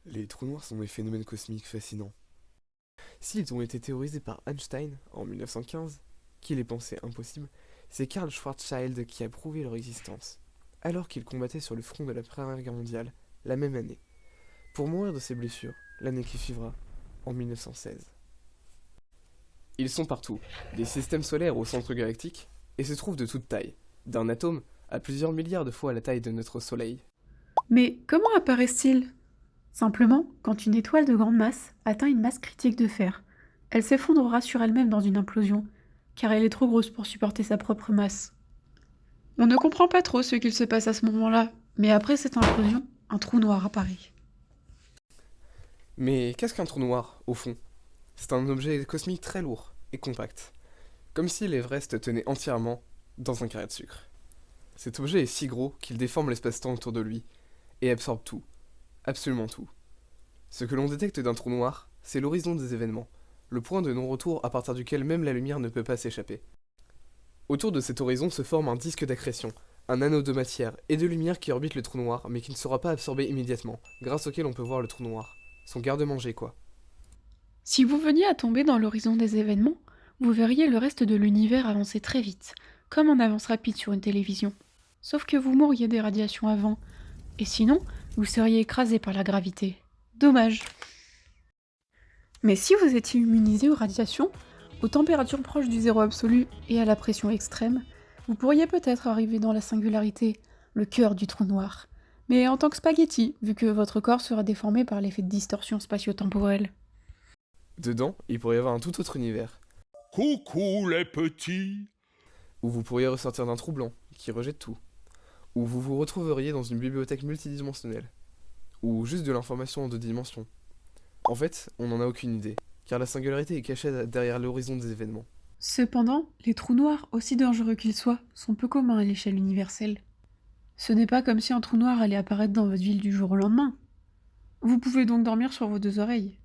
Les trous noirs sont des phénomènes cosmiques fascinants. S'ils ont été théorisés par Einstein en 1915, qui les pensait impossibles, c'est Karl Schwarzschild qui a prouvé leur existence, alors qu'il combattait sur le front de la Première Guerre mondiale, la même année, pour mourir de ses blessures, l'année qui suivra, en 1916. Ils sont partout, des systèmes solaires au centre galactique, et se trouvent de toute taille, d'un atome à plusieurs milliards de fois la taille de notre Soleil. Mais comment apparaissent-ils? Simplement, quand une étoile de grande masse atteint une masse critique de fer, elle s'effondrera sur elle-même dans une implosion, car elle est trop grosse pour supporter sa propre masse. On ne comprend pas trop ce qu'il se passe à ce moment-là, mais après cette implosion, un trou noir apparaît. Mais qu'est-ce qu'un trou noir, au fond? C'est un objet cosmique très lourd et compact, comme si l'Everest tenait entièrement dans un carré de sucre. Cet objet est si gros qu'il déforme l'espace-temps autour de lui et absorbe tout, absolument tout. Ce que l'on détecte d'un trou noir, c'est l'horizon des événements, le point de non-retour à partir duquel même la lumière ne peut pas s'échapper. Autour de cet horizon se forme un disque d'accrétion, un anneau de matière et de lumière qui orbite le trou noir mais qui ne sera pas absorbé immédiatement, grâce auquel on peut voir le trou noir. Son garde-manger quoi. Si vous veniez à tomber dans l'horizon des événements, vous verriez le reste de l'univers avancer très vite, comme en avance rapide sur une télévision. Sauf que vous mourriez des radiations avant, et sinon, vous seriez écrasé par la gravité. Dommage. Mais si vous étiez immunisé aux radiations, aux températures proches du zéro absolu et à la pression extrême, vous pourriez peut-être arriver dans la singularité, le cœur du trou noir. Mais en tant que spaghetti, vu que votre corps sera déformé par l'effet de distorsion spatio-temporelle. Dedans, il pourrait y avoir un tout autre univers, Coucou les petits. où vous pourriez ressortir d'un trou blanc, qui rejette tout, où vous vous retrouveriez dans une bibliothèque multidimensionnelle, ou juste de l'information en deux dimensions. En fait, on n'en a aucune idée, car la singularité est cachée derrière l'horizon des événements. Cependant, les trous noirs, aussi dangereux qu'ils soient, sont peu communs à l'échelle universelle. Ce n'est pas comme si un trou noir allait apparaître dans votre ville du jour au lendemain. Vous pouvez donc dormir sur vos deux oreilles.